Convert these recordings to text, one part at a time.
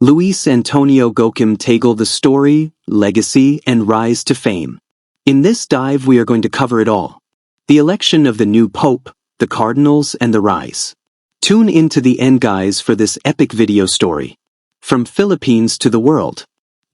Luis Antonio Tagle: The Story, Legacy, and Rise to Fame. In this dive we are going to cover it all. The election of the new Pope, the Cardinals, and the rise. Tune in to the end, guys, for this epic video story. From Philippines to the world.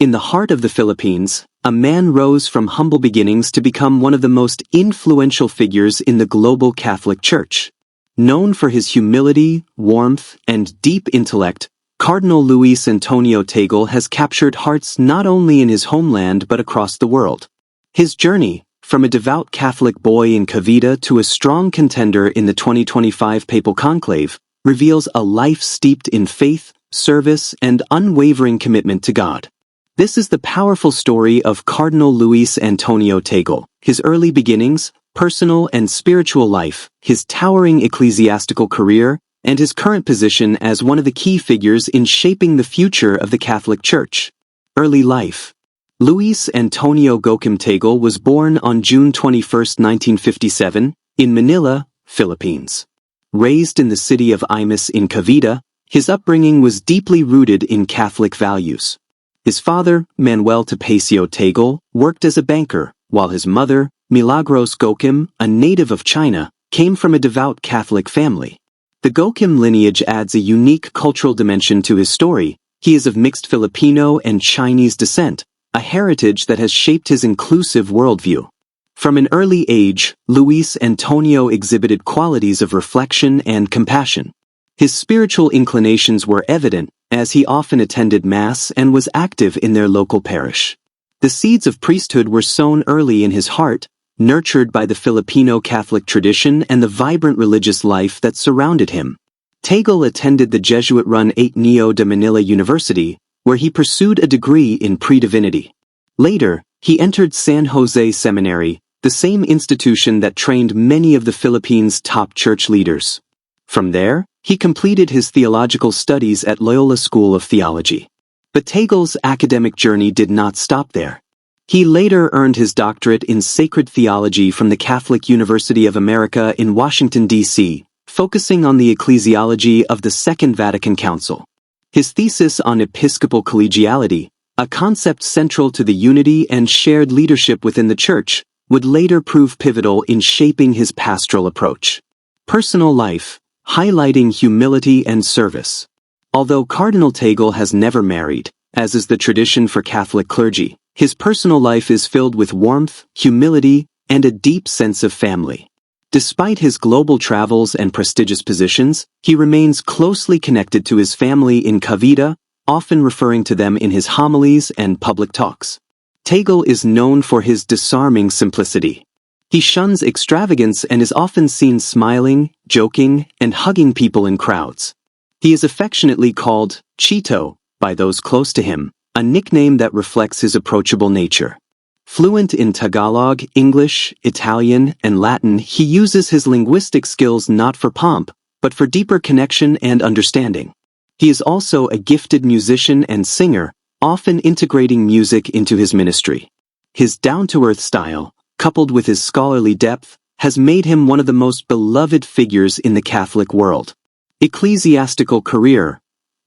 In the heart of the Philippines, a man rose from humble beginnings to become one of the most influential figures in the global Catholic Church. Known for his humility, warmth, and deep intellect, Cardinal Luis Antonio Tagle has captured hearts not only in his homeland but across the world. His journey, from a devout Catholic boy in Cavite to a strong contender in the 2025 Papal Conclave, reveals a life steeped in faith, service, and unwavering commitment to God. This is the powerful story of Cardinal Luis Antonio Tagle, his early beginnings, personal and spiritual life, his towering ecclesiastical career, and his current position as one of the key figures in shaping the future of the Catholic Church. Early life. Luis Antonio Tagle was born on June 21, 1957, in Manila, Philippines. Raised in the city of Imus in Cavite, his upbringing was deeply rooted in Catholic values. His father, Manuel Tagle, worked as a banker, while his mother, Milagros Gokim, a native of China, came from a devout Catholic family. The Gokim lineage adds a unique cultural dimension to his story. He is of mixed Filipino and Chinese descent, a heritage that has shaped his inclusive worldview. From an early age, Luis Antonio exhibited qualities of reflection and compassion. His spiritual inclinations were evident, as he often attended Mass and was active in their local parish. The seeds of priesthood were sown early in his heart, nurtured by the Filipino Catholic tradition and the vibrant religious life that surrounded him. Tagle attended the Jesuit-run Ateneo de Manila University, where he pursued a degree in pre-divinity. Later, he entered San Jose Seminary, the same institution that trained many of the Philippines' top church leaders. From there, he completed his theological studies at Loyola School of Theology. But Tagle's academic journey did not stop there. He later earned his doctorate in sacred theology from the Catholic University of America in Washington, D.C., focusing on the ecclesiology of the Second Vatican Council. His thesis on episcopal collegiality, a concept central to the unity and shared leadership within the Church, would later prove pivotal in shaping his pastoral approach. Personal life, highlighting humility and service. Although Cardinal Tagle has never married, as is the tradition for Catholic clergy, his personal life is filled with warmth, humility, and a deep sense of family. Despite his global travels and prestigious positions, he remains closely connected to his family in Cavite, often referring to them in his homilies and public talks. Tagle is known for his disarming simplicity. He shuns extravagance and is often seen smiling, joking, and hugging people in crowds. He is affectionately called Chito by those close to him, a nickname that reflects his approachable nature. Fluent in Tagalog, English, Italian, and Latin, he uses his linguistic skills not for pomp, but for deeper connection and understanding. He is also a gifted musician and singer, often integrating music into his ministry. His down-to-earth style, coupled with his scholarly depth, has made him one of the most beloved figures in the Catholic world. Ecclesiastical career.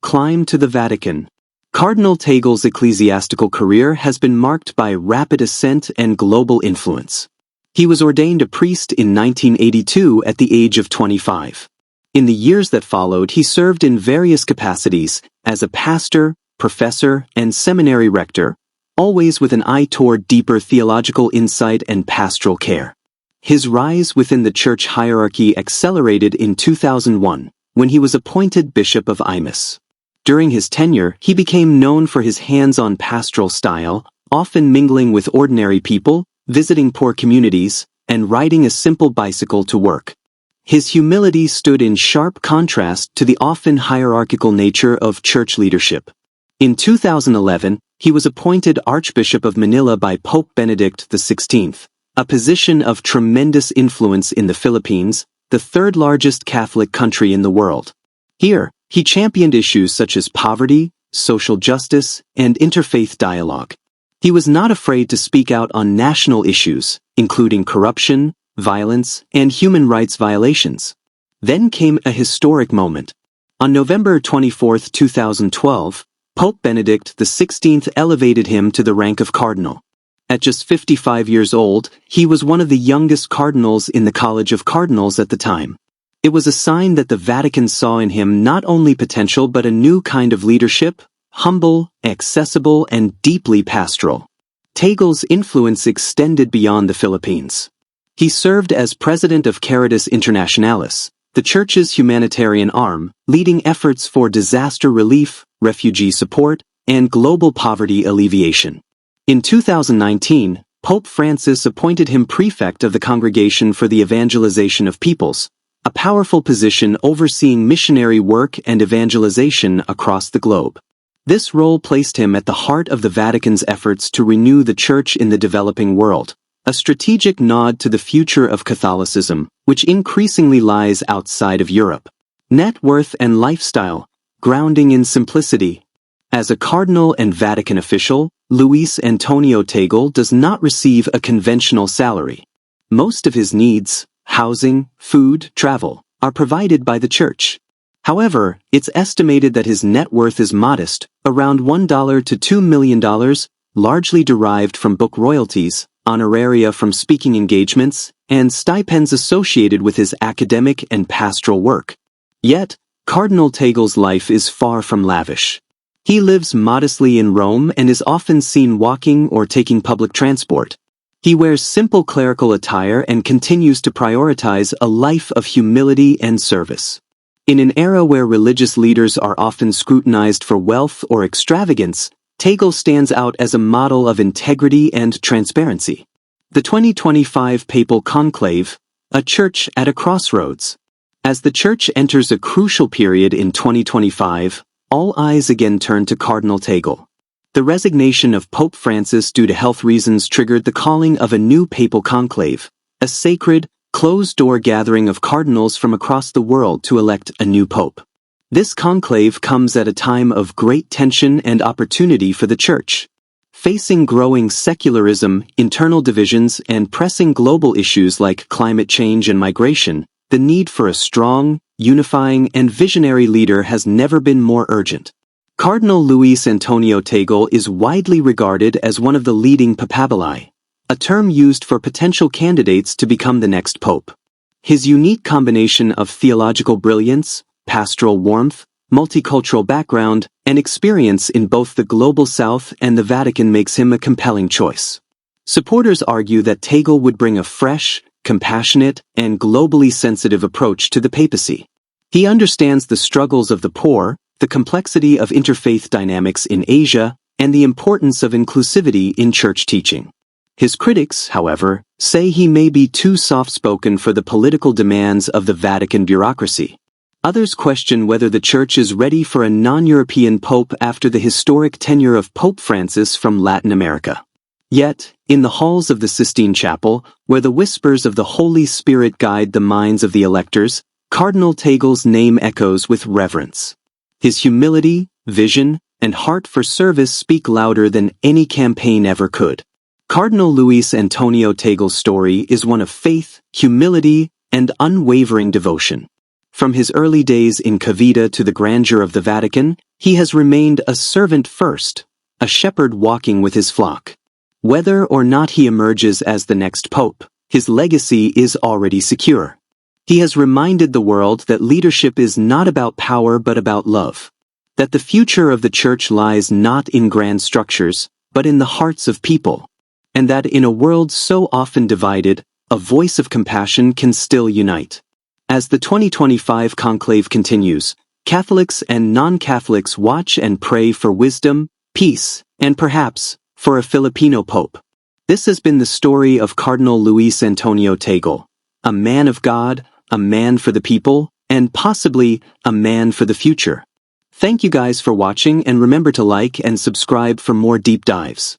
Climb to the Vatican. Cardinal Tagle's ecclesiastical career has been marked by rapid ascent and global influence. He was ordained a priest in 1982 at the age of 25. In the years that followed, he served in various capacities as a pastor, professor, and seminary rector, always with an eye toward deeper theological insight and pastoral care. His rise within the church hierarchy accelerated in 2001, when he was appointed Bishop of Imus. During his tenure, he became known for his hands-on pastoral style, often mingling with ordinary people, visiting poor communities, and riding a simple bicycle to work. His humility stood in sharp contrast to the often hierarchical nature of church leadership. In 2011, he was appointed Archbishop of Manila by Pope Benedict XVI, a position of tremendous influence in the Philippines, the third largest Catholic country in the world. Here, he championed issues such as poverty, social justice, and interfaith dialogue. He was not afraid to speak out on national issues, including corruption, violence, and human rights violations. Then came a historic moment. On November 24, 2012, Pope Benedict XVI elevated him to the rank of cardinal. At just 55 years old, he was one of the youngest cardinals in the College of Cardinals at the time. It was a sign that the Vatican saw in him not only potential but a new kind of leadership, humble, accessible, and deeply pastoral. Tagle's influence extended beyond the Philippines. He served as president of Caritas Internationalis, the Church's humanitarian arm, leading efforts for disaster relief, refugee support, and global poverty alleviation. In 2019, Pope Francis appointed him prefect of the Congregation for the Evangelization of Peoples, a powerful position overseeing missionary work and evangelization across the globe. This role placed him at the heart of the Vatican's efforts to renew the Church in the developing world, a strategic nod to the future of Catholicism, which increasingly lies outside of Europe. Net worth and lifestyle, grounding in simplicity. As a cardinal and Vatican official, Luis Antonio Tagle does not receive a conventional salary. Most of his needs, housing, food, travel, are provided by the Church. However, it's estimated that his net worth is modest, around $1 to $2 million, largely derived from book royalties, honoraria from speaking engagements, and stipends associated with his academic and pastoral work. Yet, Cardinal Tagle's life is far from lavish. He lives modestly in Rome and is often seen walking or taking public transport. He wears simple clerical attire and continues to prioritize a life of humility and service. In an era where religious leaders are often scrutinized for wealth or extravagance, Tagle stands out as a model of integrity and transparency. The 2025 Papal Conclave, a church at a crossroads. As the Church enters a crucial period in 2025, all eyes again turn to Cardinal Tagle. The resignation of Pope Francis due to health reasons triggered the calling of a new papal conclave, a sacred, closed-door gathering of cardinals from across the world to elect a new pope. This conclave comes at a time of great tension and opportunity for the Church. Facing growing secularism, internal divisions, and pressing global issues like climate change and migration, the need for a strong, unifying, and visionary leader has never been more urgent. Cardinal Luis Antonio Tagle is widely regarded as one of the leading papabili, a term used for potential candidates to become the next pope. His unique combination of theological brilliance, pastoral warmth, multicultural background, and experience in both the Global South and the Vatican makes him a compelling choice. Supporters argue that Tagle would bring a fresh, compassionate, and globally sensitive approach to the papacy. He understands the struggles of the poor, the complexity of interfaith dynamics in Asia, and the importance of inclusivity in church teaching. His critics, however, say he may be too soft-spoken for the political demands of the Vatican bureaucracy. Others question whether the Church is ready for a non-European pope after the historic tenure of Pope Francis from Latin America. Yet, in the halls of the Sistine Chapel, where the whispers of the Holy Spirit guide the minds of the electors, Cardinal Tagle's name echoes with reverence. His humility, vision, and heart for service speak louder than any campaign ever could. Cardinal Luis Antonio Tagle's story is one of faith, humility, and unwavering devotion. From his early days in Cavite to the grandeur of the Vatican, he has remained a servant first, a shepherd walking with his flock. Whether or not he emerges as the next pope, his legacy is already secure. He has reminded the world that leadership is not about power but about love, that the future of the Church lies not in grand structures, but in the hearts of people, and that in a world so often divided, a voice of compassion can still unite. As the 2025 conclave continues, Catholics and non-Catholics watch and pray for wisdom, peace, and perhaps, for a Filipino pope. This has been the story of Cardinal Luis Antonio Tagle, a man of God, a man for the people, and possibly a man for the future. Thank you guys for watching, and remember to like and subscribe for more deep dives.